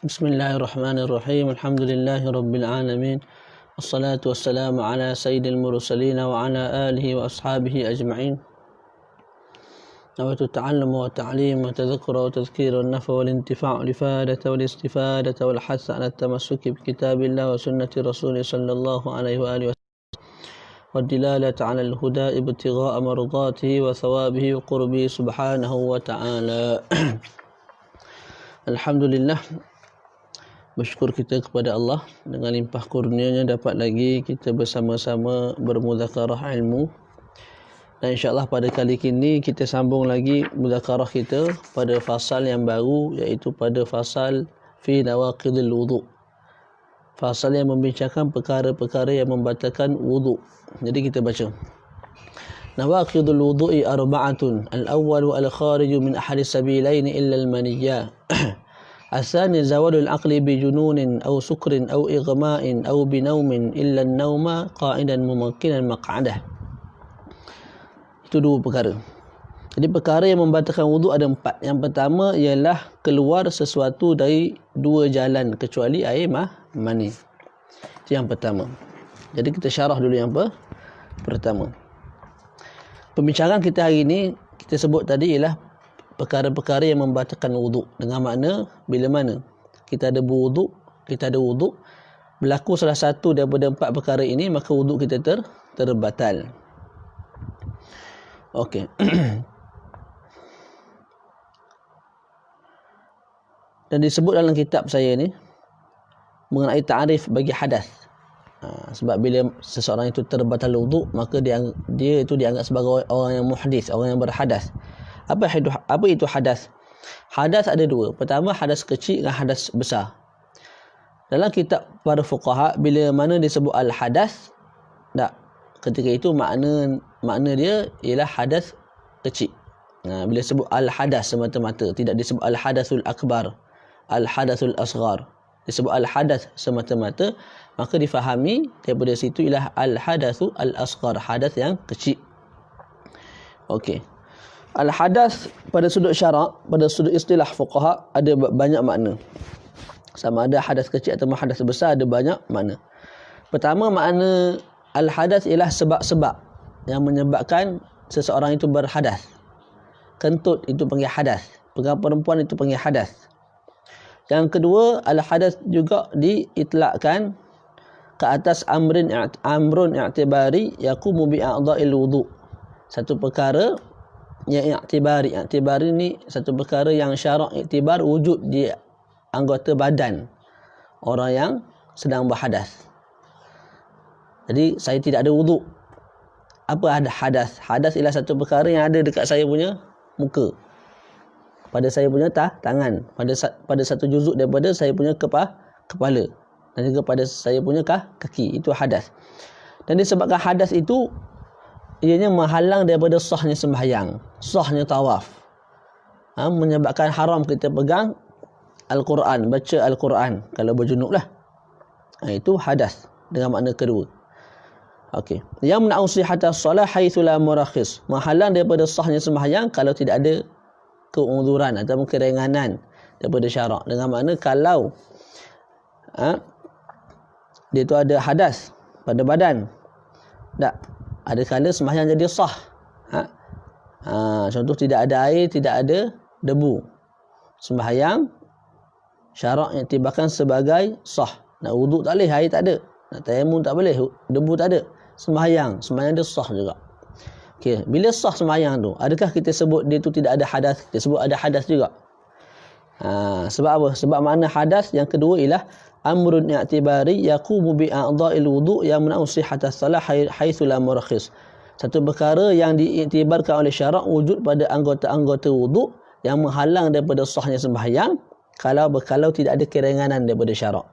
Bismillahirrahmanirrahim. Alhamdulillahi rabbil alamin. Wassalatu wassalamu ala sayyidil mursalin wa ala alihi wa ashabihi ajma'in. Nawaitu ta'allum wa ta'lim wa tadhakkur wa tadhkir wa nafa wal intifa' wal ifadata wal istifadata wal hath ala tamassuki bi kitabillah wa sunnati rasulih sallallahu alaihi wa alihi wa dilalata ala al-huda ibtigha'a mardatihi wa thawabihi wa qurbihi subhanahu wa ta'ala. Alhamdulillah, bersyukur kita kepada Allah dengan limpah kurnianya dapat lagi kita bersama-sama bermudzakarah ilmu. Dan insya-Allah pada kali ini kita sambung lagi mudzakarah kita pada fasal yang baru, iaitu pada fasal fi nawaqidil wudu. Fasal yang membincangkan perkara-perkara yang membatalkan wudu. Jadi kita baca. Nawaqidul wudu'i arba'atun. Al-awwalu al-khariju min ahadi sabilaini illa al-maniyya. الثاني زوال العقل بجنون أو سكر أو إغماء أو بنوم إلا النوم قائدا ممكنا مقعده. Itu dua perkara. Jadi perkara yang membatalkan wuduk ada 4. Yang pertama ialah keluar sesuatu dari dua jalan kecuali air mani. Itu yang pertama. Jadi kita syarah dulu yang pertama. Pembincangan kita hari ini kita sebut tadi ialah perkara-perkara yang membatalkan wuduk, dengan makna bila mana kita ada berwuduk, kita ada wuduk, berlaku salah satu daripada 4 perkara ini, maka wuduk kita terbatal. Okey. Dan disebut dalam kitab saya ni mengenai ta'rif bagi hadas. Sebab bila seseorang itu terbatal wuduk, maka dia itu dianggap sebagai orang yang muhdis, orang yang berhadas. Apa itu hadas? Hadas ada 2. Pertama, hadas kecil dan hadas besar. Dalam kitab para fuqaha, bila mana disebut al-hadas, ketika itu makna dia ialah hadas kecil. Bila disebut al-hadas semata-mata, tidak disebut al-hadasul akbar, al-hadasul asghar. Disebut al-hadas semata-mata, maka difahami daripada situ ialah al-hadasu al-asghar, hadas yang kecil. Okey. Al-hadas pada sudut syarak, pada sudut istilah fuqaha ada banyak makna. Sama ada hadas kecil atau hadas besar ada banyak makna. Pertama, makna al-hadas ialah sebab-sebab yang menyebabkan seseorang itu berhadas. Kentut itu panggil hadas, pegang perempuan itu panggil hadas. Yang kedua, al-hadas juga diitlakkan ke atas amrun i'tibari yaqumu bi a'dha'il wudu. Satu perkara yang i'tibari. I'tibari ni satu perkara yang syarak i'tibar wujud di anggota badan orang yang sedang berhadas. Jadi saya tidak ada wuduk. Apa ada hadas? Hadas ialah satu perkara yang ada dekat saya punya muka, pada saya punya tangan, pada satu juzuk daripada saya punya kepala, dan juga pada saya punya kaki. Itu hadas. Dan disebabkan hadas itu ianya menghalang daripada sahnya sembahyang, sahnya tawaf, menyebabkan haram kita pegang Al-Quran, baca Al-Quran kalau berjunub lah. Itu hadas dengan makna kedua. Okey. Yang mena'u sihatas salah haitsu la murakhis, menghalang daripada sahnya sembahyang kalau tidak ada keuzuran atau keringanan daripada syarak. Dengan makna kalau dia tu ada hadas pada badan, ada kala sembahyang jadi sah. Contoh, tidak ada air, tidak ada debu, sembahyang syarak yang tibakan sebagai sah. Nak wuduk tak boleh, air tak ada. Nak tayamum tak boleh, debu tak ada. Sembahyang dia sah juga. Okey, bila sah sembahyang tu, adakah kita sebut dia tu tidak ada hadas? Kita sebut ada hadas juga. Sebab apa? Sebab makna hadas yang kedua ialah amrun i'tibari yaqumu bi a'dha'il wudu' yang mena'u sihhatas salah haitsu la murakhis. Satu perkara yang diiktibarkan oleh syarak wujud pada anggota-anggota wuduk yang menghalang daripada sahnya sembahyang kalau tidak ada keringanan daripada syarak.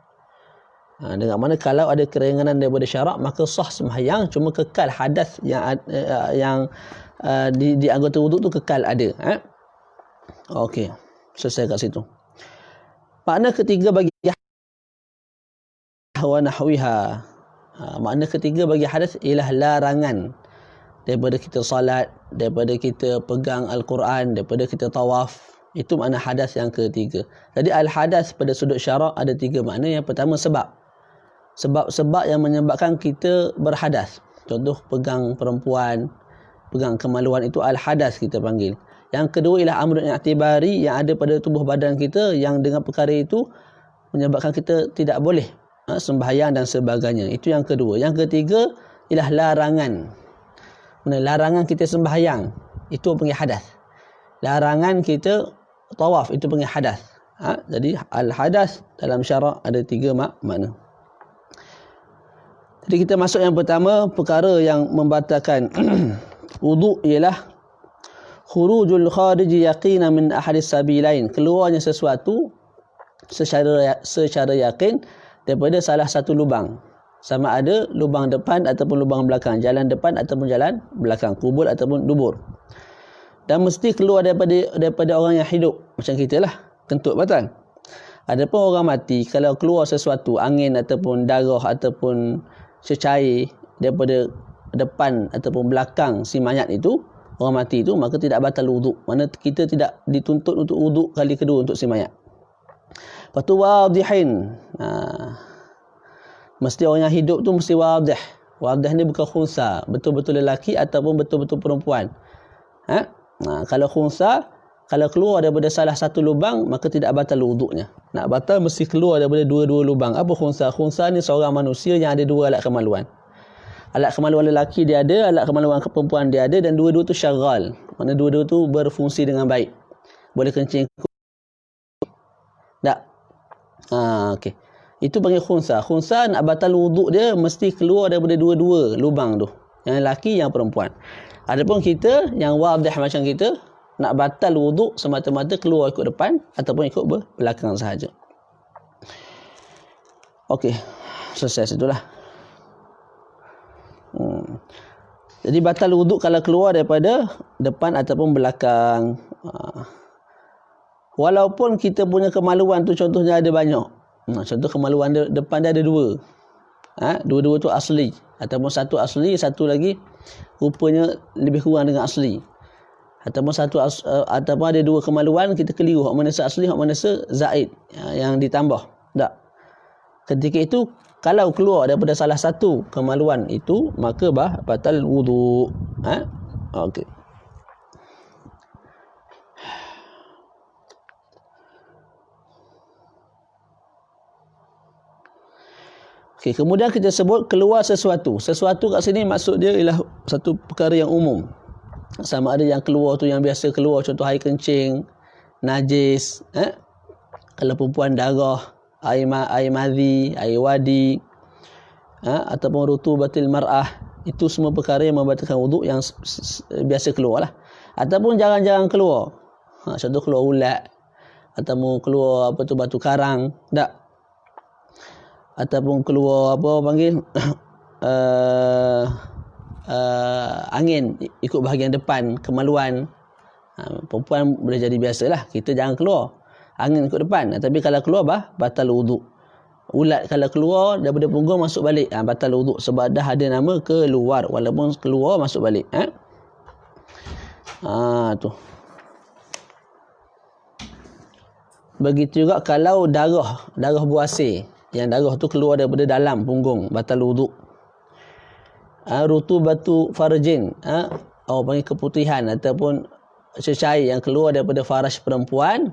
Dengan mana kalau ada keringanan daripada syarak, maka sah sembahyang, cuma kekal hadas yang di anggota wuduk tu kekal ada. Okey, selesai kat situ. Makna ketiga bagi wa nahwiha. Makna ketiga bagi hadas ialah larangan daripada kita salat, daripada kita pegang Al-Quran, daripada kita tawaf. Itu makna hadas yang ketiga. Jadi al-hadas pada sudut syarak ada 3 makna. Yang pertama sebab. Sebab-sebab yang menyebabkan kita berhadas. Contoh pegang perempuan, pegang kemaluan, itu al-hadas kita panggil. Yang kedua ialah amrun i'tibari yang ada pada tubuh badan kita, yang dengan perkara itu menyebabkan kita tidak boleh sembahyang dan sebagainya. Itu yang kedua. Yang ketiga ialah larangan. Larangan kita sembahyang, itu panggil hadas. Larangan kita tawaf, itu panggil hadas. Jadi al-hadas dalam syarak ada 3 makna. Jadi kita masuk yang pertama, perkara yang membatalkan wuduk ialah khurujul khariji yaqina min ahadis sabilain, keluarnya sesuatu secara yakin daripada salah satu lubang, sama ada lubang depan ataupun lubang belakang, jalan depan ataupun jalan belakang, kubur ataupun dubur. Dan mesti keluar daripada orang yang hidup, macam kita lah, kentut batang. Adapun orang mati, kalau keluar sesuatu, angin ataupun darah ataupun cecair daripada depan ataupun belakang si mayat itu, orang mati itu, maka tidak batal wuduk. Mana kita tidak dituntut untuk wuduk kali kedua untuk si mayat. Lepas tu wadihin. Mesti orang yang hidup tu mesti wadih. Wadih ni bukan khunsa, betul-betul lelaki ataupun betul-betul perempuan. Kalau khunsa, kalau keluar daripada salah satu lubang, maka tidak batal wuduknya. Nak batal mesti keluar daripada dua-dua lubang. Apa khunsa? Khunsa ni seorang manusia yang ada 2 alat kemaluan. Alat kemaluan lelaki dia ada, alat kemaluan perempuan dia ada, dan dua-dua tu syagal. Mana dua-dua tu berfungsi dengan baik. Boleh kencing. Tak? Okey. Itu panggil khunsa. Khunsa nak batal wuduk dia mesti keluar daripada dua-dua lubang tu. Yang lelaki, yang perempuan. Adapun kita yang wadih macam kita, nak batal wuduk semata-mata keluar ikut depan ataupun ikut belakang sahaja. Okey. Selesai situlah. Jadi batal wuduk kalau keluar daripada depan ataupun belakang. Walaupun kita punya kemaluan tu contohnya ada banyak. Contoh kemaluan depan dia ada 2. Dua-dua tu asli. Ataupun satu asli, satu lagi rupanya lebih kurang dengan asli. Ataupun ataupun ada 2 kemaluan, kita keliru hak mana asli, hak mana zaid, yang ditambah. Tak. Ketika itu kalau keluar daripada salah satu kemaluan itu, maka batal wuduk. Okey. Okey, kemudian kita sebut keluar sesuatu. Sesuatu kat sini maksud dia ialah satu perkara yang umum. Sama ada yang keluar tu yang biasa keluar, contoh air kencing, najis, kalau perempuan darah, air madhi, air wadi, ataupun rutubatil mar'ah, itu semua perkara yang membatalkan wuduk yang biasa keluar lah. Ataupun jarang-jarang keluar. Contoh keluar ulat, ataupun keluar batu karang, tak? Ataupun keluar angin ikut bahagian depan kemaluan. Perempuan boleh jadi biasalah, kita jangan keluar angin ikut depan. Tapi kalau keluar batal wuduk. Ulat kalau keluar daripada punggung masuk balik, batal wuduk sebab dah ada nama keluar, walaupun keluar masuk balik. Tu. Begitu juga kalau darah buasir, yang darah tu keluar daripada dalam punggung, batal wuduk. Rutubatu farjin, orang panggil keputihan ataupun cecair yang keluar daripada faraj perempuan,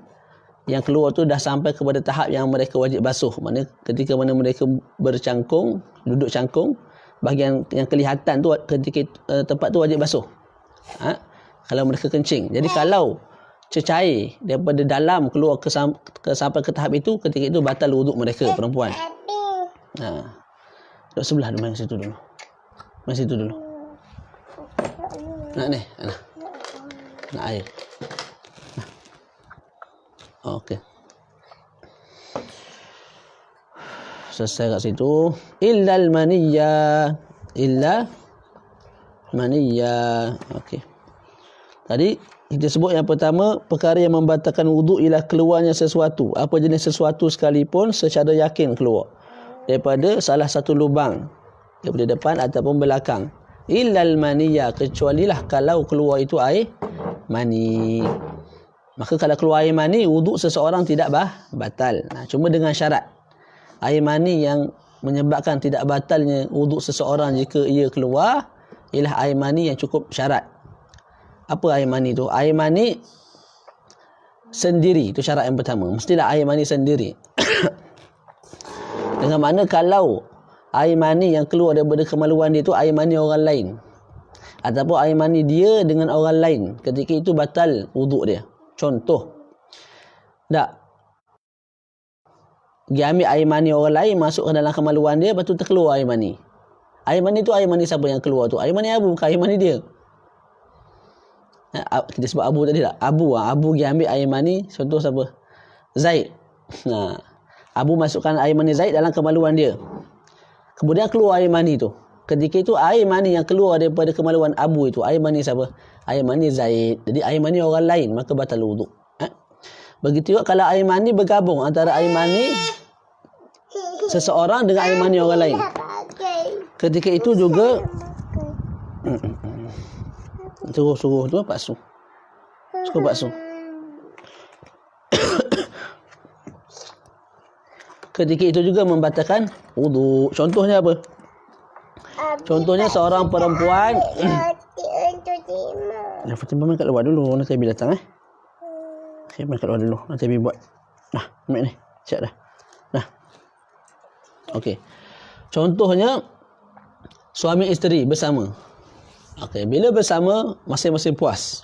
yang keluar tu dah sampai kepada tahap yang mereka wajib basuh. Maknanya ketika mana mereka bercangkung, duduk cangkung, bahagian yang kelihatan tu ketika tempat tu wajib basuh. Kalau mereka kencing. Jadi kalau cecair daripada dalam keluar sampai ke tahap itu, ketika itu batal wuduk mereka perempuan. Duduk sebelah, main situ dulu. Main situ dulu. Nak ni, nak air. Okey. Selesai kat situ. Illa maniyya. Okey. Tadi kita sebut yang pertama, perkara yang membatalkan wuduk ialah keluarnya sesuatu. Apa jenis sesuatu sekalipun secara yakin keluar daripada salah satu lubang, daripada depan ataupun belakang. Illal maniyya, kecualilah kalau keluar itu air mani. Maka kalau keluar air mani, wuduk seseorang tidak batal. Cuma dengan syarat. Air mani yang menyebabkan tidak batalnya wuduk seseorang jika ia keluar ialah air mani yang cukup syarat. Apa air mani tu? Air mani sendiri, itu syarat yang pertama. Mestilah air mani sendiri. Dengan makna kalau air mani yang keluar daripada kemaluan dia tu air mani orang lain, ataupun air mani dia dengan orang lain, ketika itu batal wuduk dia. Contoh, tak dia ambil air mani orang lain, masuk ke dalam kemaluan dia, lepas tu terkeluar air mani. Air mani tu air mani siapa yang keluar tu? Air mani Abu, bukan air mani dia. Kita sebut Abu tadi tak? Abu dia ambil air mani, contoh siapa? Zaid. Abu masukkan air mani Zaid dalam kemaluan dia. Kemudian keluar air mani tu. Ketika itu air mani yang keluar daripada kemaluan Abu itu, air mani siapa? Air mani Zaid. Jadi air mani orang lain, maka batal wuduk. Begitu juga kalau air mani bergabung antara air mani seseorang dengan air mani orang lain. Ketika itu juga suruh tu bakso. Suruh bakso. Ketika itu juga membatalkan wuduk. Contohnya apa? Contohnya seorang perempuan. Fatimah main kat luar dulu, nanti Abi datang Okay, main kat luar dulu, nanti Abi buat. Ambil ni. Siap dah. Okey. Contohnya suami isteri bersama. Okey, bila bersama masing-masing puas.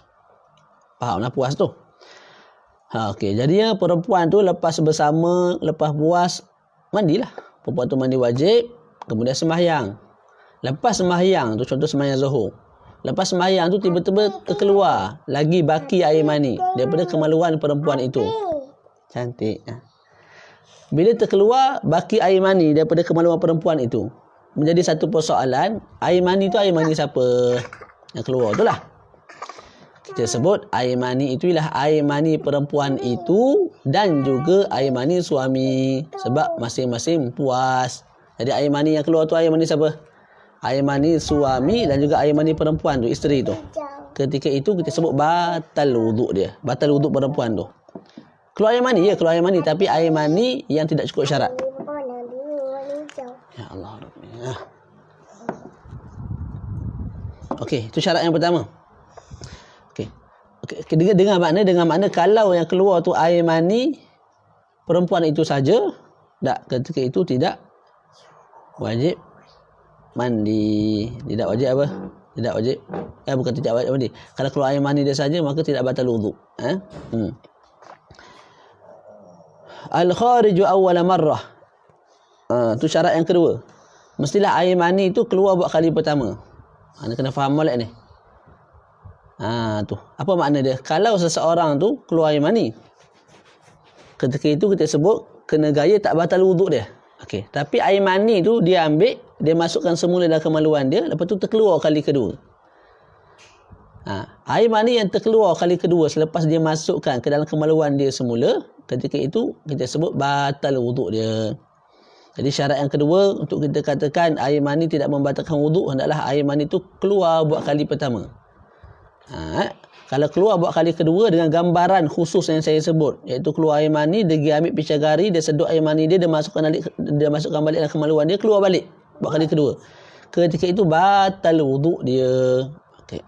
Fahamlah puas tu. Okey, jadinya perempuan tu lepas bersama, lepas puas, mandilah. Perempuan tu mandi wajib, kemudian sembahyang. Lepas sembahyang tu, contoh sembahyang Zuhur. Lepas sembahyang tu tiba-tiba terkeluar lagi baki air mani daripada kemaluan perempuan itu. Cantik. Bila terkeluar baki air mani daripada kemaluan perempuan itu, menjadi satu persoalan, air mani tu air mani siapa yang keluar? Itulah kita sebut air mani itu ialah air mani perempuan itu dan juga air mani suami, sebab masing-masing puas. Jadi air mani yang keluar tu air mani siapa? Air mani suami dan juga air mani perempuan tu, isteri tu. Ketika itu kita sebut batal wuduk dia. Batal wuduk perempuan tu. Keluar air mani, keluar air mani, tapi air mani yang tidak cukup syarat. Ya Allah. Okey, itu syarat yang pertama. Okey. Dengan makna kalau yang keluar tu air mani perempuan itu saja, tak, ketika itu tidak wajib mandi. Tidak wajib apa? Tidak wajib. Bukan tidak wajib mandi. Kalau keluar air mani dia saja, maka tidak batal wuduk. Al-khariju awwala marrah. Tu syarat yang kedua. Mestilah air mani itu keluar buat kali pertama. Anda kena faham molek ni. Tu. Apa makna dia? Kalau seseorang tu keluar air mani, ketika itu kita sebut kena gaya tak batal wuduk dia. Okey, tapi air mani tu dia ambil, dia masukkan semula dalam kemaluan dia, lepas tu terkeluar kali kedua. Air mani yang terkeluar kali kedua selepas dia masukkan ke dalam kemaluan dia semula, ketika itu kita sebut batal wuduk dia. Jadi syarat yang kedua untuk kita katakan air mani tidak membatalkan wuduk, hendaklah air mani tu keluar buat kali pertama. Kalau keluar buat kali kedua dengan gambaran khusus yang saya sebut, iaitu keluar air mani, dia ambil picagari, dia sedut air mani dia masukkan balik dalam kemaluan dia, keluar balik buat kali kedua. Ketika itu batal wuduk dia. Okey.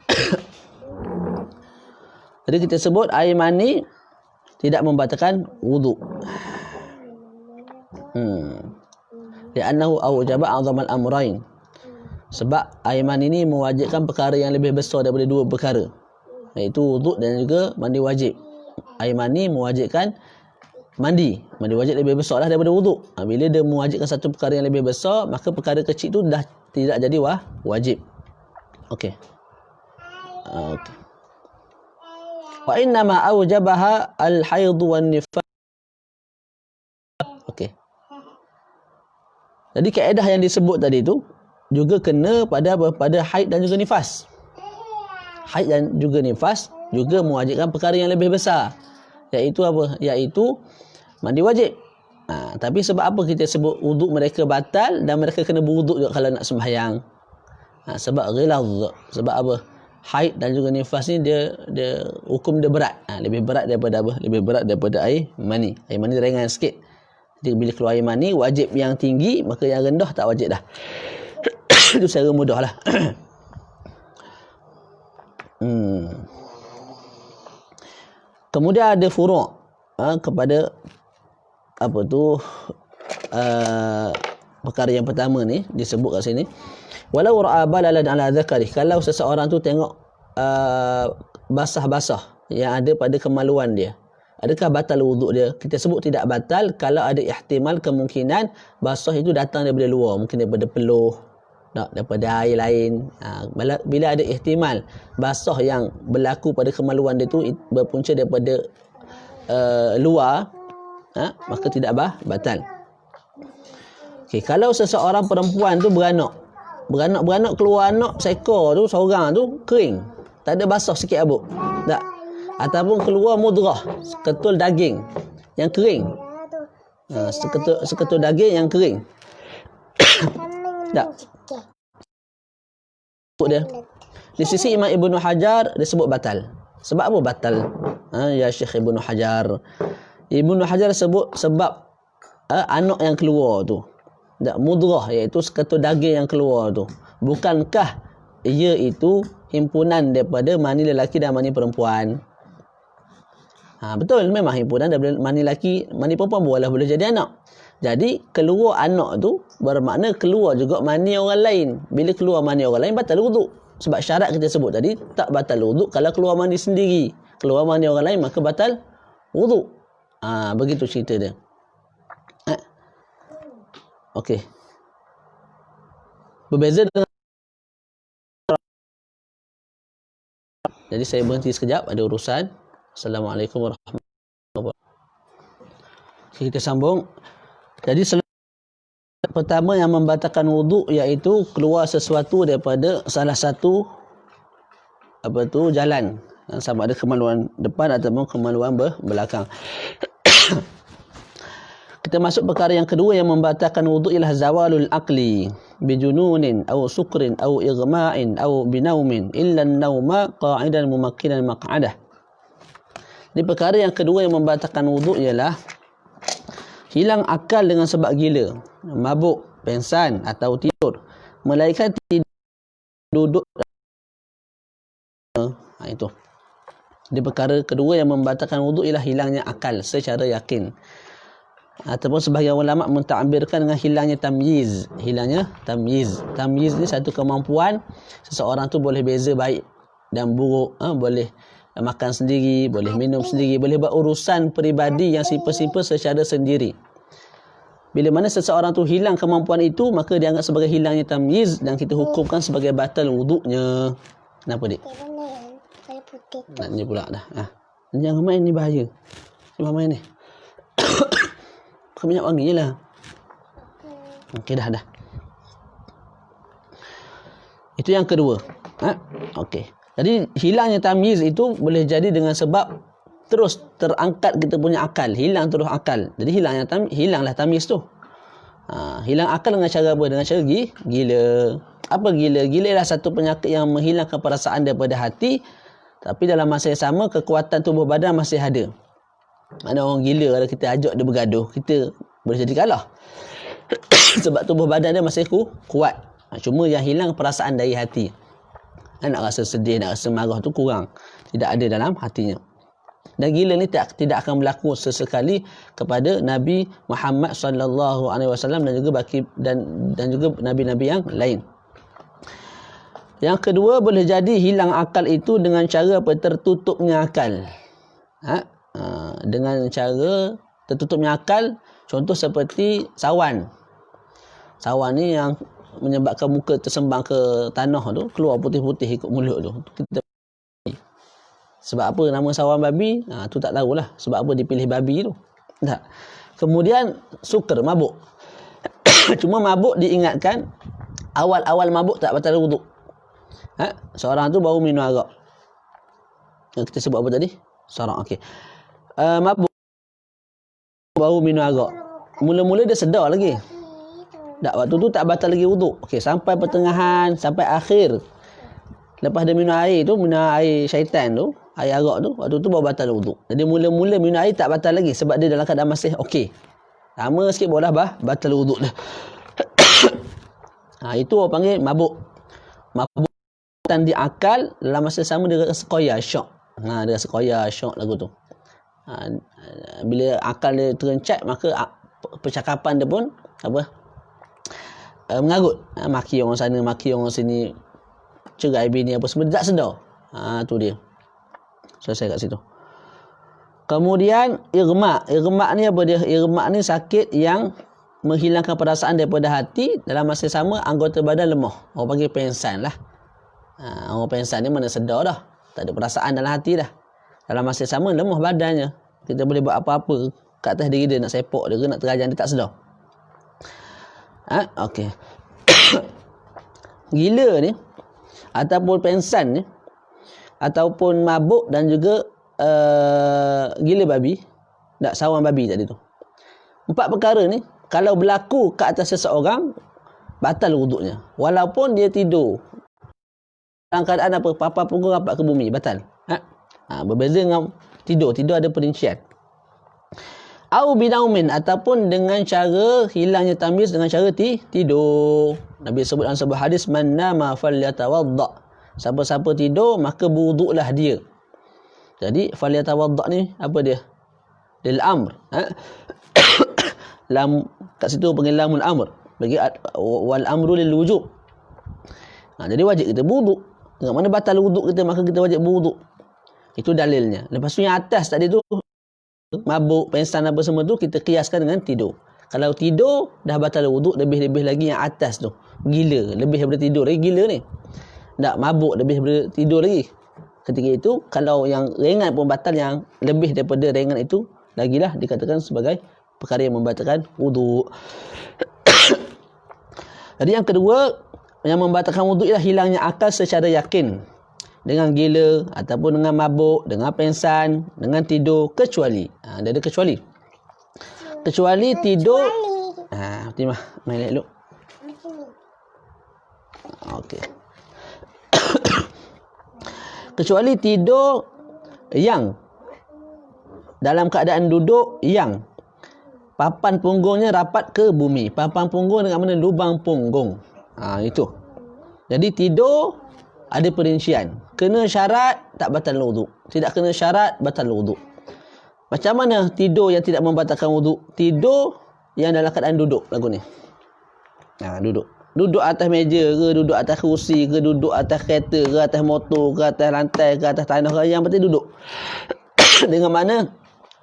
Jadi kita sebut air mani tidak membatalkan wuduk. Li'annahu awjaba 'azamal amrayn. Sebab air mani ini mewajibkan perkara yang lebih besar daripada dua perkara, iaitu wuduk dan juga mandi wajib. Air mani mewajibkan mandi wajib lebih besar lah daripada wuduk. Bila dia mewajibkan satu perkara yang lebih besar, maka perkara kecil itu dah tidak jadi wajib. Okey. Wa innama awjabaha al-haid wan nifas. Okey. Jadi kaedah yang disebut tadi tu juga kena pada haid dan juga nifas. Haid dan juga nifas juga mewajibkan perkara yang lebih besar, iaitu apa? Iaitu mandi wajib. Tapi sebab apa kita sebut wuduk mereka batal dan mereka kena berwuduk juga kalau nak sembahyang? Sebab ghilaz. Sebab apa? haid dan juga nifas ni dia hukum dia berat. Lebih berat daripada apa? Lebih berat daripada air mani. Air mani ringan sikit. Jadi bila keluar air mani wajib yang tinggi, maka yang rendah tak wajib dah. Itu secara mudahlah. Kemudian ada furu' kepada apa tu perkara yang pertama ni disebut kat sini. Walau ra'a balalan ala zakari, kalau seseorang tu tengok basah-basah yang ada pada kemaluan dia, adakah batal wuduk dia? Kita sebut tidak batal kalau ada ihtimal kemungkinan basah itu datang daripada luar, mungkin daripada peluh, daripada air lain. Bila ada ihtimal basah yang berlaku pada kemaluan dia tu berpunca daripada luar, maka tidak batal. Okey, kalau seseorang perempuan tu beranak keluar anak seekor tu seorang tu kering, tak ada basah sikit abuk, tak, ataupun keluar mudrah, seketul daging yang kering, seketul daging yang kering, tak, dia di sisi Imam Ibnu Hajar disebut batal. Sebab apa batal? Ya Syekh Ibnu Hajar sebut sebab anak yang keluar tu, tak, mudrah, iaitu seketul daging yang keluar tu, bukankah ia itu himpunan daripada mani lelaki dan mani perempuan? Betul, memang himpunan daripada mani lelaki, mani perempuan boleh jadi anak. Jadi keluar anak tu bermakna keluar juga mani orang lain. Bila keluar mani orang lain batal wuduk. Sebab syarat kita sebut tadi tak batal wuduk kalau keluar mani sendiri. Keluar mani orang lain maka batal wuduk. Begitu cerita dia. Okey. Berbeza dengan, jadi saya berhenti sekejap, ada urusan. Assalamualaikum warahmatullahi wabarakatuh. Kita sambung. Jadi pertama yang membatalkan wuduk iaitu keluar sesuatu daripada salah satu jalan, sama ada kemaluan depan ataupun kemaluan belakang. Kita masuk perkara yang kedua yang membatalkan wuduk ialah zawalul aqli bijununin aw sukrin aw igma'in aw binaumin illa an-nauma qa'idan mumakkinan maq'adah. Di perkara yang kedua yang membatalkan wuduk ialah hilang akal dengan sebab gila, mabuk, pengsan atau tidur, melainkan tidak duduk. Itu. Di perkara kedua yang membatalkan wuduk ialah hilangnya akal secara yakin. Ataupun sebahagian ulama mentakbirkan dengan hilangnya tamyiz. Tamyiz ni satu kemampuan seseorang tu boleh beza baik dan buruk, boleh makan sendiri, boleh minum sendiri, boleh buat urusan peribadi yang simple-simple secara sendiri. Bila mana seseorang tu hilang kemampuan itu, maka dianggap sebagai hilangnya tamyiz dan kita hukumkan sebagai batal wuduknya. Kenapa, Dik? Nak ni pula dah. Jangan main ni, bahaya. Jangan main ni. Pakai minyak wangi je lah. Okey, dah. Itu yang kedua. Okey. Jadi hilangnya tamyiz itu boleh jadi dengan sebab terus terangkat kita punya akal, hilang terus akal. Jadi hilanglah tamyiz tu. Hilang akal dengan cara apa? Dengan cara gila. Apa gila? Gila ialah satu penyakit yang menghilangkan perasaan daripada hati, tapi dalam masa yang sama kekuatan tubuh badan masih ada. Mana orang gila kalau kita ajak dia bergaduh, kita boleh jadi kalah. Sebab tubuh badan dia masih kuat. Cuma yang hilang perasaan dari hati. Nak rasa sedih, nak rasa marah tu kurang. Tidak ada dalam hatinya. Dan gila ni tidak akan berlaku sesekali kepada Nabi Muhammad sallallahu alaihi wasallam dan juga nabi-nabi yang lain. Yang kedua, boleh jadi hilang akal itu dengan cara tertutupnya akal. Dengan cara tertutupnya akal, contoh seperti sawan. Sawan ni yang menyebabkan muka tersembang ke tanah tu, keluar putih-putih ikut mulut tu. Sebab apa nama sawan babi? Tu tak tahulah. Sebab apa dipilih babi tu. Tak. Kemudian suker, mabuk. Cuma mabuk diingatkan, awal-awal mabuk tak batal wuduk. Seorang tu baru minum arak. Yang kita sebut apa tadi? Seorang, okey. Mabuk baru minum arak. Mula-mula dia sedar lagi. Tak, waktu tu tak batal lagi wuduk. Okey, sampai pertengahan, sampai akhir Lepas dia minum air syaitan tu, air arak tu, waktu tu baru batal wuduk. Jadi mula-mula minum air tak batal lagi sebab dia dalam keadaan masih okey. Lama sikit barulah batal wuduk dia. Itu orang panggil mabuk. Mabuk di akal, dalam masa sama dia rasa koya, syok. Dia rasa koya, syok lagu tu. Bila akal dia terencat, maka percakapan dia pun mengarut. Maki orang sana, maki orang sini, cerai bini apa semua, tak sedar. Tu dia. Selesai kat situ. Kemudian irma'. Irma' ni apa dia? Irma' ni sakit yang menghilangkan perasaan daripada hati, dalam masa sama anggota badan lemah. Orang panggil pensan lah. Orang pensan ni mana sedar dah, tak ada perasaan dalam hati dah. Dalam masa sama lemah badannya. Kita boleh buat apa-apa kat atas diri dia, nak sepak dia ke, nak terajang dia, tak sedar. Okey. Gila ni ataupun pensan ni ataupun mabuk dan juga gila babi, tak sawang babi tadi tu. 4 perkara ni kalau berlaku ke atas seseorang, batal wuduknya. Walaupun dia tidur dalam keadaan apa? Papan punggung rapat ke bumi, batal. Berbeza dengan tidur. Tidur ada perincian. Au binaumin, ataupun dengan cara hilangnya tamyiz dengan cara tidur. Nabi sebut dalam sebuah hadis, man nama falyatawadda. Siapa-siapa tidur, maka berwuduklah dia. Jadi falyatawadda ni apa dia? Lil amr. Kat situ panggil lamul amr. Bagi wal amru lil wujub. Jadi wajib kita berwuduk. Dengan mana batal wuduk kita, maka kita wajib berwuduk. Itu dalilnya. Lepas tu yang atas tadi tu, mabuk, pensan apa semua tu, kita kiaskan dengan tidur. Kalau tidur dah batal wuduk, lebih-lebih lagi yang atas tu. Gila, lebih daripada tidur lagi gila ni. Tak, mabuk lebih daripada tidur lagi. Ketika itu, kalau yang ringan pun batal, yang lebih daripada ringan itu lagilah dikatakan sebagai perkara yang membatalkan wuduk. Jadi yang kedua, yang membatalkan wuduk ialah hilangnya akal secara yakin. Dengan gila, ataupun dengan mabuk, dengan pensan, dengan tidur, kecuali. Dia ada kecuali. Kecuali tidur. Fatimah, main lihat dulu. Okey. Kecuali tidur yang dalam keadaan duduk yang papan punggungnya rapat ke bumi. Papan punggung dengan mana? Lubang punggung. Itu. Jadi tidur ada perincian. Kena syarat, tak batal wuduk. Tidak kena syarat, batal wuduk. Macam mana tidur yang tidak membatalkan wuduk? Tidur yang dalam keadaan duduk lagu ni. Duduk. Duduk atas meja ke, duduk atas kerusi ke, duduk atas kereta ke, atas motor ke, atas lantai ke, atas tanah ke, yang penting duduk. Dengan mana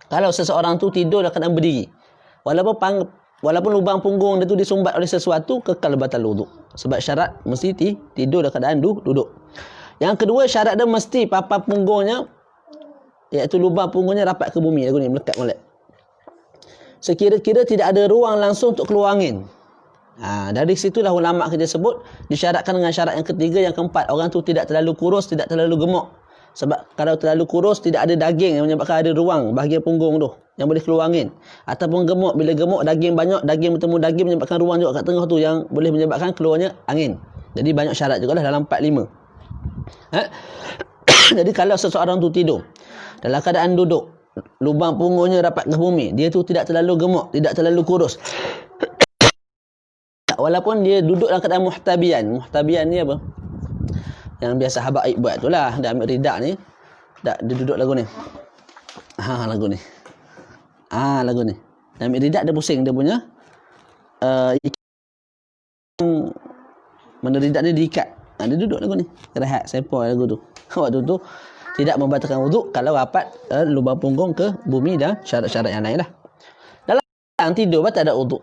kalau seseorang tu tidur dalam keadaan berdiri, walaupun lubang punggung dia tu disumbat oleh sesuatu, kekal batal wuduk. Sebab syarat mesti tidur dalam keadaan duduk. Yang kedua, syarat dia mesti papan punggungnya, iaitu lubang punggungnya rapat ke bumi, lagu ni melekat molek. Sekira-kira tidak ada ruang langsung untuk keluar angin. Dari situlah ulama kita sebut disyaratkan dengan syarat yang ketiga, yang keempat, orang tu tidak terlalu kurus, tidak terlalu gemuk. Sebab kalau terlalu kurus, tidak ada daging yang menyebabkan ada ruang bahagian punggung tu yang boleh keluar angin. Ataupun gemuk, bila gemuk daging banyak, daging bertemu daging menyebabkan ruang juga kat tengah tu yang boleh menyebabkan keluarnya angin. Jadi banyak syarat jugalah dalam 4-5. Jadi kalau seseorang tu tidur dalam keadaan duduk, lubang punggungnya rapat ke bumi, dia tu tidak terlalu gemuk, tidak terlalu kurus. Walaupun dia duduk dalam keadaan muhtabian. Muhtabian ni apa? Yang biasa habaib buat tu lah. Dia ambil ridak ni, dia duduk lagu ni. Lagu ni. Lagu ni. Dia ambil ridak, dia pusing dia punya mana ridak dia diikat. Dia duduk lagu ni. Rehat, sepoi lagu tu. Waktu tu tidak membatalkan wuduk kalau rapat lubang punggung ke bumi dan syarat-syarat yang lain lah. Dalam tidur batal ada wuduk.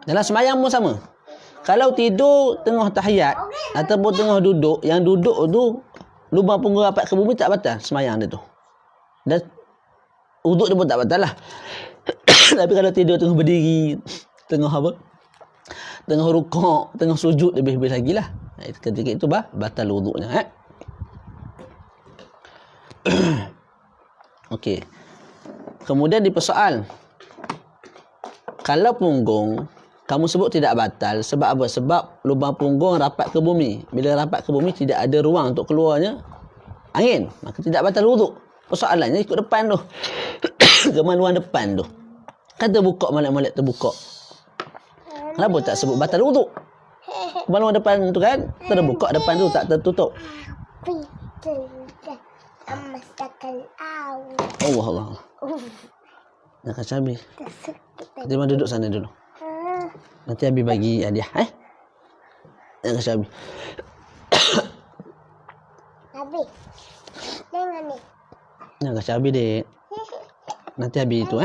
Dalam semayang pun sama. Kalau tidur tengah tahiyat ataupun tengah duduk, yang duduk tu lubang punggung rapat ke bumi, tak batal semayang dia tu. Dan wuduk dia pun tak batal lah. Tapi kalau tidur tengah berdiri, tengah apa? Tengah rukuk, tengah sujud, lebih-lebih lagi lah. Ketika itu batal wuduknya. Okey. Kemudian dipersoal, kalau punggung kamu sebut tidak batal. Sebab apa? Sebab lubang punggung rapat ke bumi. Bila rapat ke bumi, tidak ada ruang untuk keluarnya angin. Maka tidak batal wuduk. Persoalannya ikut depan tu. Kemaluan depan tu. Kan terbuka, molek-molek terbuka. Kenapa tak sebut batal wuduk? Kemaluan depan tu kan terbuka, depan tu tak tertutup. Allah Allah. Nak kasih Abi. Nanti mana duduk sana dulu. Nanti Abi bagi hadiah. Nak kasih Abi. Abi. Tengok ni. Nak kasih Abi dek. Nanti Abi itu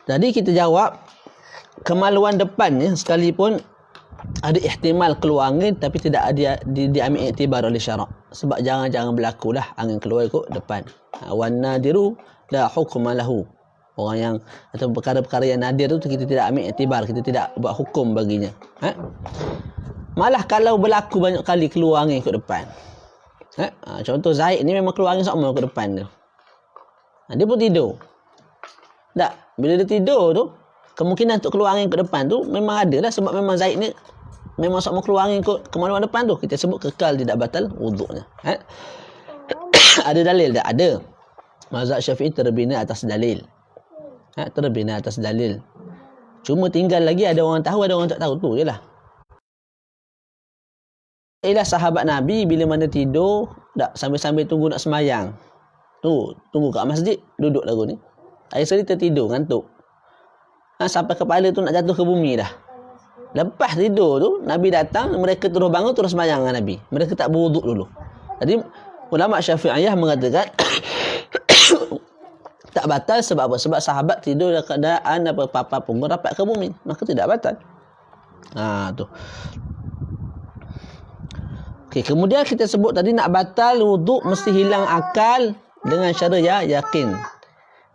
Jadi kita jawab kemaluan depan ni sekalipun ada ihtimal keluar angin tapi tidak ada diambil iktibar oleh syarak. Sebab jangan berlakulah angin keluar ikut depan. Wan nadiru la hukma lahu. Orang yang atau perkara-perkara yang nadir tu kita tidak ambil iktibar, kita tidak buat hukum baginya. Malah kalau berlaku banyak kali keluar angin ikut depan. Contoh Zaid ni memang keluar angin sama ikut depan dia. Dia pun tidur. Tak, bila dia tidur tu kemungkinan untuk keluar angin ke depan tu memang ada lah, sebab memang Zaid ni memang sama keluar angin ke kemaluan depan tu. Kita sebut kekal tidak batal wuduknya. Ada dalil tak? Ada. Mazhab Syafi'i terbina atas dalil. Terbina atas dalil. Cuma tinggal lagi ada orang tahu, ada orang tak tahu, tu jelah. Ialah sahabat Nabi bila mana tidur tak sambil-sambil tunggu nak semayang. Tu, tunggu kat masjid, duduk lagu ni. Hari sekali tertidur, ngantuk. Sampai kepala tu nak jatuh ke bumi dah. Lepas tidur tu, Nabi datang, mereka terus bangun, terus semayang dengan Nabi. Mereka tak berwuduk dulu. Jadi, ulama Syafi'iyah mengatakan, tak batal sebab apa? Sebab sahabat tidur dalam keadaan papa punggung rapat ke bumi. Maka tidak batal. Tu. Okey, kemudian kita sebut tadi nak batal wuduk mesti hilang akal dengan cara yakin.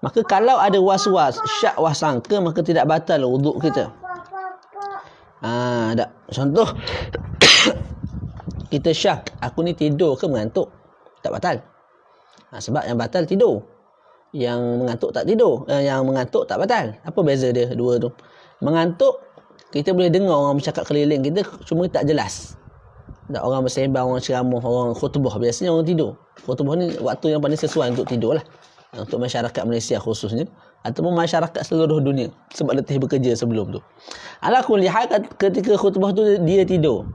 Maka kalau ada was-was, syak wasangka, maka tidak batal wuduk kita. Tak. Contoh kita syak, aku ni tidur ke mengantuk? Tak batal. Sebab yang batal tidur. Yang mengantuk tak tidur. Yang mengantuk tak batal. Apa beza dia dua tu? Mengantuk, kita boleh dengar orang bercakap keliling kita, cuma tak jelas. Tak, orang bersembang, orang ceramah, orang khutbah. Biasanya orang tidur. Khutbah ni waktu yang paling sesuai untuk tidur lah. Untuk masyarakat Malaysia khususnya. Ataupun masyarakat seluruh dunia. Sebab letih bekerja sebelum tu. Ala kulli hal, ketika khutbah tu dia tidur.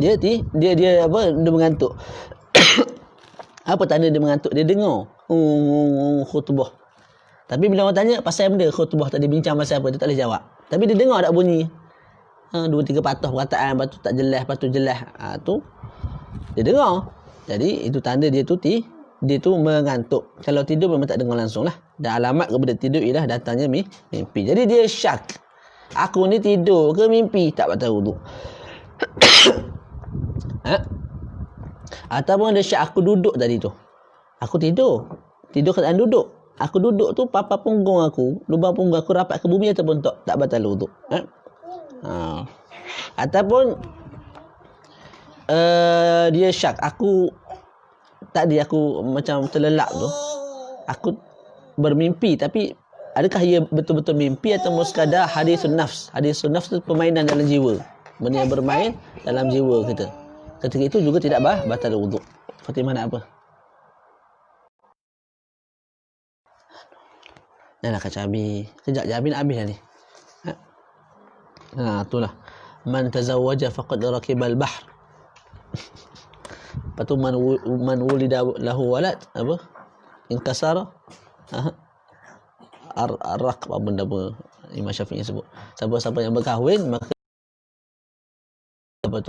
Dia mengantuk. Apa tanda dia mengantuk? Dia dengar khutbah. Tapi bila orang tanya pasal benda khutbah tadi, bincang pasal apa, dia tak boleh jawab. Tapi dia dengar tak bunyi. 2-3 patah perkataan, lepas tu tak jelas, lepas tu jelas. Tu dia dengar. Jadi itu tanda dia tu mengantuk. Kalau tidur memang tak dengar langsung lah. Dan alamat kepada tidur ialah datangnya mimpi. Jadi dia syak. Aku ni tidur ke mimpi? Tak batal wuduk. Ataupun dia syak, aku duduk tadi tu. Aku tidur keadaan duduk. Aku duduk tu papa punggung aku, lubang punggung aku rapat ke bumi ataupun tak batal wuduk. Ataupun dia syak, aku macam terlelap tu. Aku bermimpi, tapi adakah ia betul-betul mimpi atau sekadar hadisun nafs? Hadisun nafs tu permainan dalam jiwa. Benda yang bermain dalam jiwa kita. Ketika itu juga tidak batal wuduk. Fatimah nak apa? Nak kacau Abi. Kejap je Abi nak habis dah ni. Itulah. Man tazawwaja faqad rakibal bahr. Lepas tu man wulida lahu walad, apa? Inkasara. Ar-raq, apa benda apa Imam Syafi'i sebut. Siapa-siapa yang berkahwin, maka apa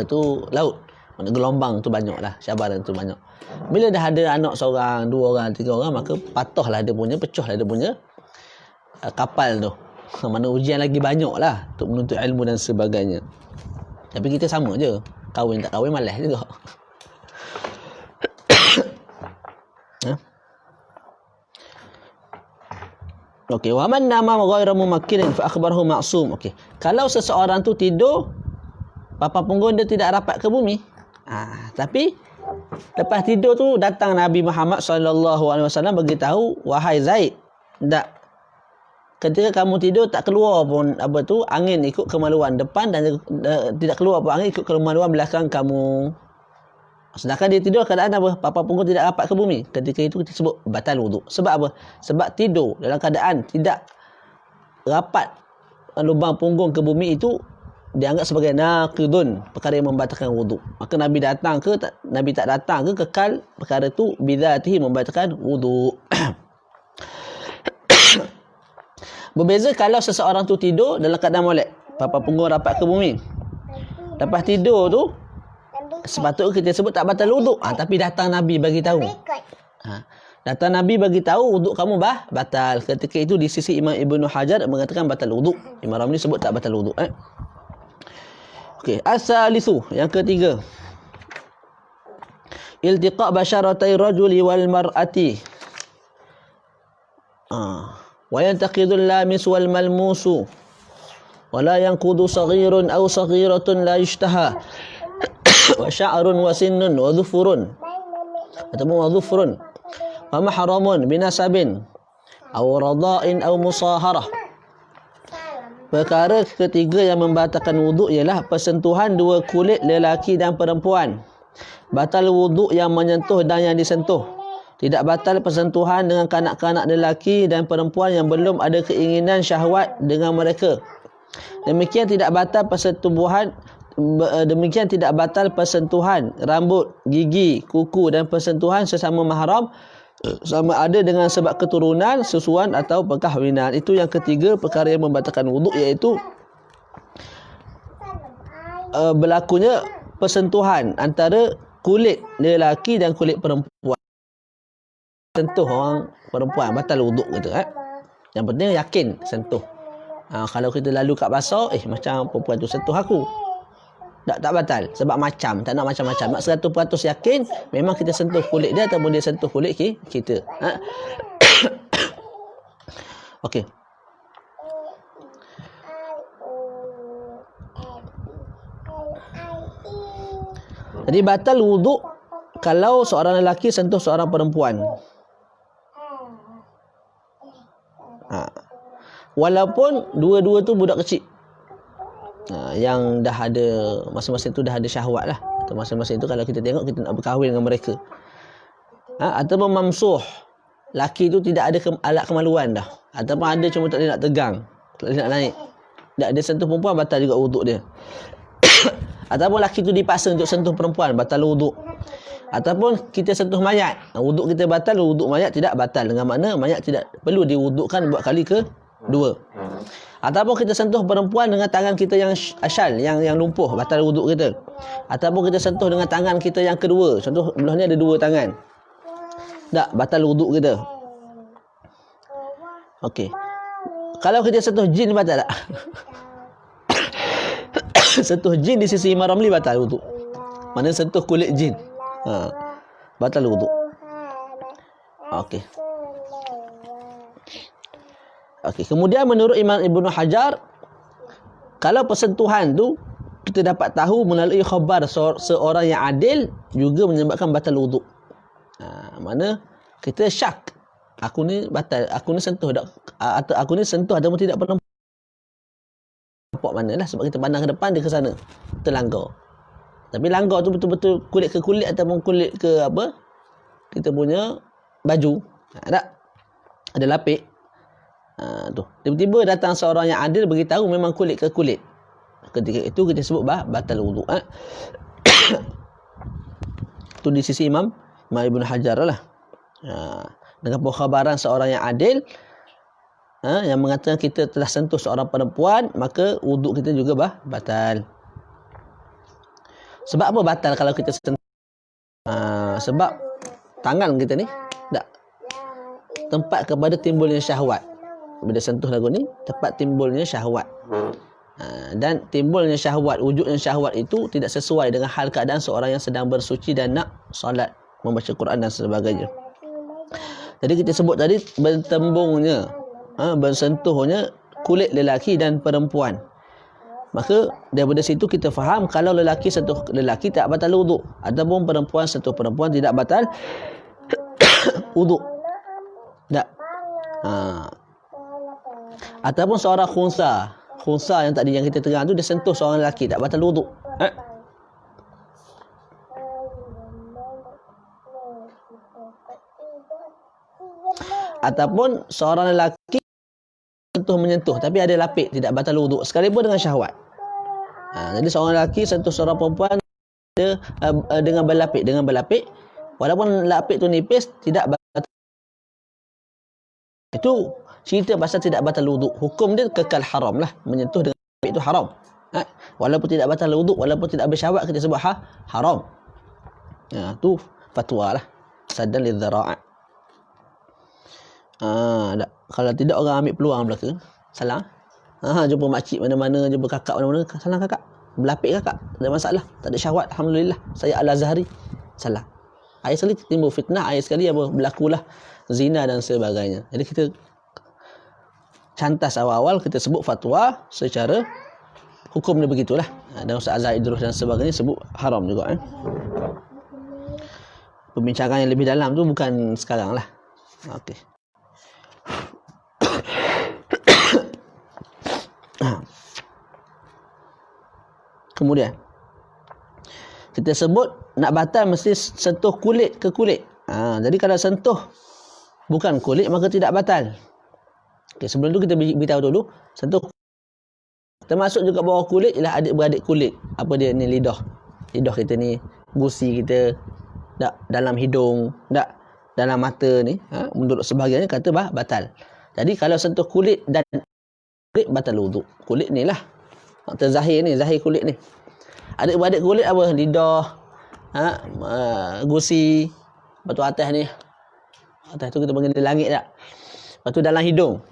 tu laut. Mana gelombang tu banyak lah, cabaran tu banyak. Bila dah ada anak seorang, 2 orang, 3 orang, maka pecahlah dia punya kapal tu. Mana ujian lagi banyak lah untuk menuntut ilmu dan sebagainya. Tapi kita sama je, kahwin tak kahwin malas juga. Okey, wa man nama ghairu mumakkirin fa akhbarahu ma'sum. Okey. Kalau seseorang tu tidur, papa punggung dia tidak rapat ke bumi. Tapi lepas tidur tu datang Nabi Muhammad sallallahu alaihi wasallam bagi tahu, wahai Zaid, Tak. Ketika kamu tidur tak keluar pun angin ikut kemaluan depan dan tidak keluar pun angin ikut kemaluan belakang kamu. Sedangkan dia tidur keadaan apa? Papan punggung tidak rapat ke bumi. Ketika itu kita sebut batal wuduk. Sebab apa? Sebab tidur dalam keadaan tidak rapat lubang punggung ke bumi itu dianggap sebagai naqidun, perkara yang membatalkan wuduk. Maka Nabi datang ke Nabi tak datang ke kekal perkara itu bidzatihi membatalkan wuduk. Berbeza kalau seseorang tu tidur dalam keadaan molek, papan punggung rapat ke bumi. Lepas tidur tu sepatutnya kita sebut tak batal wuduk. Tapi datang Nabi bagi tahu. Datang Nabi bagi tahu wuduk kamu batal. Ketika itu di sisi Imam Ibnu Hajar mengatakan batal wuduk. Imam Ramli sebut tak batal wuduk. Okey, as-salisu, yang ketiga. Iltiqa' basyaratai rajuli wal mar'ati. Wa yantaqidul lamis wal malmusu. Wa la yanqudu saghirun aw saghiratun la yushtaha. Wa sya'run wa sinnun wa dhufurun. Ataupun wa dhufurun. Wa mahramun binasabin aw radha'in aw musaharah. Perkara ketiga yang membatalkan wuduk ialah persentuhan dua kulit lelaki dan perempuan. Batal wuduk yang menyentuh dan yang disentuh. Tidak batal persentuhan dengan kanak-kanak lelaki dan perempuan yang belum ada keinginan syahwat dengan mereka. Demikian tidak batal persentuhan rambut, gigi, kuku dan persentuhan sesama mahram sama ada dengan sebab keturunan, susuan atau perkahwinan. Itu yang ketiga perkara yang membatalkan wuduk, iaitu berlakunya persentuhan antara kulit lelaki dan kulit perempuan. Sentuh orang perempuan batal wuduk gitu. Yang penting yakin sentuh. Kalau kita lalu kat pasar, macam perempuan tu sentuh aku, tak batal. Sebab macam, tak nak macam-macam. Nak 100% yakin memang kita sentuh kulit dia ataupun dia sentuh kulit kita. Okey. Jadi batal wuduk kalau seorang lelaki sentuh seorang perempuan. Walaupun dua-dua tu budak kecil, yang dah ada masing-masing tu dah ada syahwat lah, atau masing-masing tu kalau kita tengok kita nak berkahwin dengan mereka. Ataupun mamsuh, laki tu tidak ada alat kemaluan dah, ataupun ada cuma tak boleh nak tegang, tak boleh nak naik, tak dia sentuh perempuan, batal juga wuduk dia. Ataupun laki tu dipaksa untuk sentuh perempuan, batal wuduk. Ataupun kita sentuh mayat, wuduk kita batal, wuduk mayat tidak batal, dengan makna mayat tidak perlu diwudukkan buat kali kedua. Ataupun kita sentuh perempuan dengan tangan kita yang asyal, yang lumpuh, batal wuduk kita. Ataupun kita sentuh dengan tangan kita yang kedua, contoh belah ni ada dua tangan, tak batal wuduk kita. Okey. Kalau kita sentuh jin batal tak? Sentuh jin di sisi Imam Ramli batal wuduk. Mana sentuh kulit jin, batal wuduk. Okey. Kemudian menurut Imam Ibnu Hajar, kalau persentuhan tu kita dapat tahu melalui khabar seorang yang adil juga menyebabkan batal wuduk. Mana kita syak, aku ni batal, aku ni sentuh tak, atau aku ni sentuh ataupun tidak pernah nampak manalah, sebab kita pandang ke depan dia ke sana, terlanggar. Tapi langgar tu betul-betul kulit ke kulit ataupun kulit ke apa, kita punya baju, tak ada lapik. Tu tiba-tiba datang seorang yang adil beritahu memang kulit ke kulit, ketika itu kita sebut batal wuduk. Itu di sisi Imam Ibnu Hajar lah. Dengan perkhabaran seorang yang adil, yang mengatakan kita telah sentuh seorang perempuan, maka wuduk kita juga batal. Sebab apa batal kalau kita sentuh? Sebab tangan kita ni tak tempat kepada timbulnya syahwat. Bila sentuh lagu ni, tempat timbulnya syahwat. Dan timbulnya syahwat, wujudnya syahwat itu tidak sesuai dengan hal keadaan seorang yang sedang bersuci dan nak solat, membaca Quran dan sebagainya. Jadi kita sebut tadi bertembungnya, bersentuhnya kulit lelaki dan perempuan. Maka daripada situ kita faham kalau lelaki sentuh lelaki tak batal wuduk, ataupun perempuan sentuh perempuan tidak batal wuduk. Tak. Ataupun seorang khunsa. Khunsa yang tadi yang kita terang tu dia sentuh seorang lelaki, tak batal wuduk. Ataupun seorang lelaki menyentuh tapi ada lapik, tidak batal wuduk sekalipun dengan syahwat. Jadi seorang lelaki sentuh seorang perempuan dengan berlapik, walaupun lapik tu nipis tidak batal. Itu cerita pasal tidak batal wuduk. Hukum dia kekal haram lah. Menyentuh dengan lapik itu haram. Walaupun tidak batal wuduk, walaupun tidak bersyahwat, kita sebut haram. Tu fatwa lah. Saddan lidzara'a. Kalau tidak orang ambil peluang belaka. Salah. Jumpa makcik mana-mana, jumpa kakak mana-mana, salah kakak. Berlapik kakak, tak ada masalah. Tak ada syahwat, alhamdulillah. Saya Al-Azhari. Salah. Air sekali timbul fitnah, air sekali berlakulah zina dan sebagainya. Jadi kita cantas awal-awal kita sebut fatwa secara hukum dia begitulah. Dan Ustaz Azhar Idrus dan sebagainya sebut haram juga. Pembincangan yang lebih dalam tu bukan sekarang lah. Okey. Kemudian kita sebut nak batal mesti sentuh kulit ke kulit. Jadi kalau sentuh bukan kulit maka tidak batal. Okay, sebelum tu kita beritahu dulu sentuh termasuk juga bawah kulit ialah adik-beradik kulit. Apa dia ni, lidah. Lidah kita ni, gusi kita, tak dalam hidung, tak dalam mata ni, menurut sebahagiannya kata batal. Jadi kalau sentuh kulit dan kulit batal wuduk. Kulit ni lah. Zahir ni, zahir kulit ni. Adik-beradik kulit apa? Lidah, gusi, batu atas ni. Atas tu kita panggil dia langit tak? Lepas tu dalam hidung.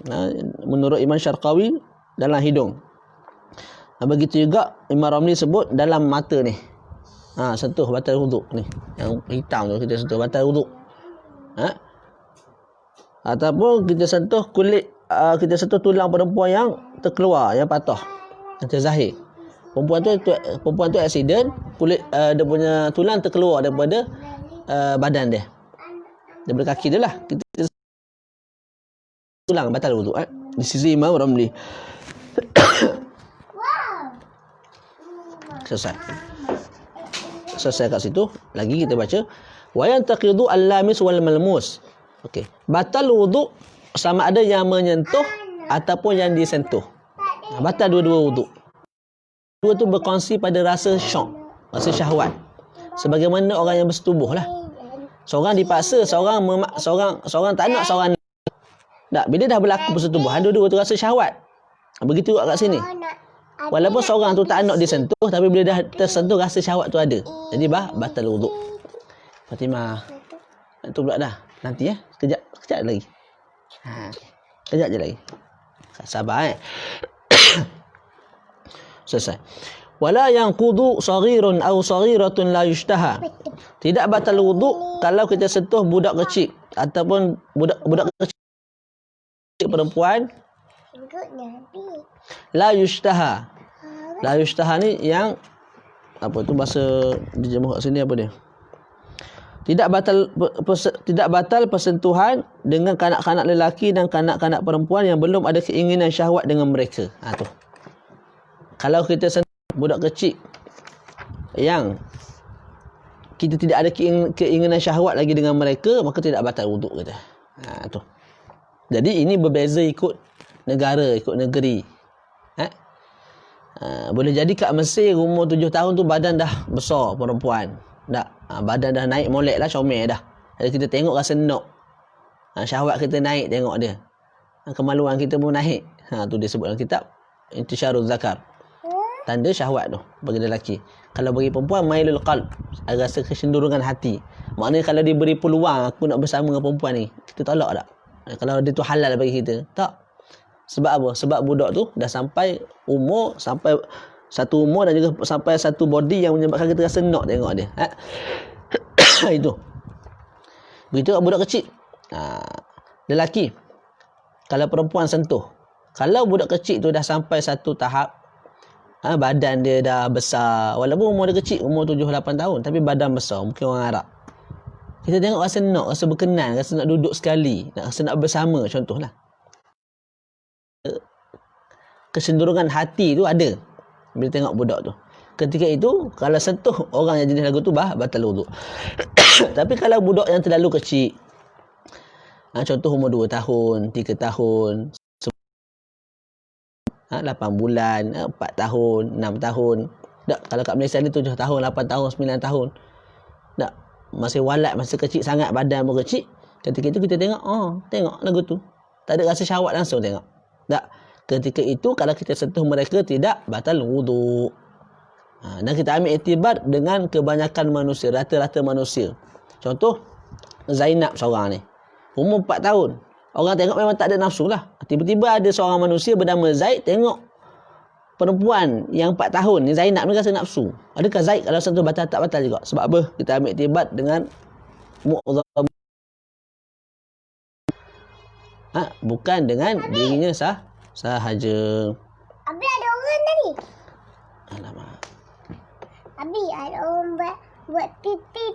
Menurut Imam Syarqawi, dalam hidung. Begitu juga Imam Ramli sebut dalam mata ni. Sentuh batal wuduk ni. Yang hitam tu kita sentuh batal wuduk. Ataupun kita sentuh kulit, kita sentuh tulang perempuan yang terkeluar, yang patah, yang terzahir. Perempuan tu aksiden, kulit dia punya tulang terkeluar daripada badan dia. Daripada kaki dia lah. Kita tulang batal wuduk. Di sisi Imam Ramli. Selesai kat situ. Lagi kita baca wa yantaqidu al-lamis wal malmus. Okey. Batal wuduk sama ada yang menyentuh ataupun yang disentuh. Batal dua-dua wuduk. Dua tu berkongsi pada rasa syok, rasa syahwat. Sebagaimana orang yang bersetubuh lah. Seorang dipaksa, seorang tak nak, seorang tak. Bila dah berlaku persetubuhan, dua-dua tu rasa syahwat. Begitu kat sini. Walaupun seorang tu tak nak disentuh, tapi bila dah tersentuh rasa syahwat tu ada. Jadi batal wuduk. Fatimah, tu pula dah. Nanti kejap lagi. Kejap je lagi. Sabar Selesai. Wala yanqudu saghirun aw saghiratun la yushtaha. Tidak batal wuduk kalau kita sentuh budak kecil ataupun budak kecil perempuan. La yushtaha. La yushtaha ni yang apa tu bahasa dijemur kat sini apa dia? Tidak batal persentuhan dengan kanak-kanak lelaki dan kanak-kanak perempuan yang belum ada keinginan syahwat dengan mereka. Tu. Kalau kita sentuh budak kecil yang kita tidak ada keinginan syahwat lagi dengan mereka, maka tidak batal wuduk kita. Tu. Jadi ini berbeza ikut negara, ikut negeri. Boleh jadi kat Mesir umur 7 tahun tu badan dah besar perempuan. Badan dah naik molek lah, comel dah. Jadi kita tengok rasa nak. Syahwat kita naik tengok dia. Kemaluan kita pun naik. Tu dia sebut dalam kitab Intisyaruz Zakar. Tanda syahwat tu bagi lelaki. Kalau bagi perempuan mailul qalb, rasa kecenderungan hati. Maknanya kalau diberi peluang aku nak bersama dengan perempuan ni, kita tolak tak? Kalau dia tu halal bagi kita, tak. Sebab apa? Sebab budak tu dah sampai satu umur dan juga sampai satu body yang menyebabkan kita rasa nak tengok dia. Itu. Begitu budak kecil. Lelaki. Kalau perempuan sentuh. Kalau budak kecil tu dah sampai satu tahap, badan dia dah besar, walaupun umur dia kecil, umur 7-8 tahun, tapi badan besar, mungkin orang Arab. Kita tengok rasa nak, rasa berkenan, rasa nak duduk sekali, rasa nak bersama, contohlah. Kecenderungan hati tu ada bila tengok budak tu. Ketika itu, kalau sentuh orang yang jenis lagu tu, batal wuduk. Tapi kalau budak yang terlalu kecil, contoh umur 2 tahun, 3 tahun, 8 bulan, 4 tahun, 6 tahun. Tak, kalau kat Malaysia ni 7 tahun, 8 tahun, 9 tahun. Tak, masih walat, masih kecil sangat, badan pun kecil. Ketika itu kita tengok, tengok lagu tu. Tak ada rasa syahwat langsung tengok. Tak, ketika itu kalau kita sentuh mereka tidak batal wuduk. Dan kita ambil iktibar dengan kebanyakan manusia, rata-rata manusia. Contoh, Zainab seorang ni. Umur 4 tahun. Orang tengok memang tak ada nafsu lah. Tiba-tiba ada seorang manusia bernama Zaid tengok perempuan yang 4 tahun ni, Zainab ni, rasa nafsu. Adakah Zaid kalau sentuh batal? Tak batal juga. Sebab apa? Kita ambil iktibar dengan mu'zam. Bukan dengan dirinya sahaja. Abi ada orang tadi. Alamak. Abi ada orang buat pipi.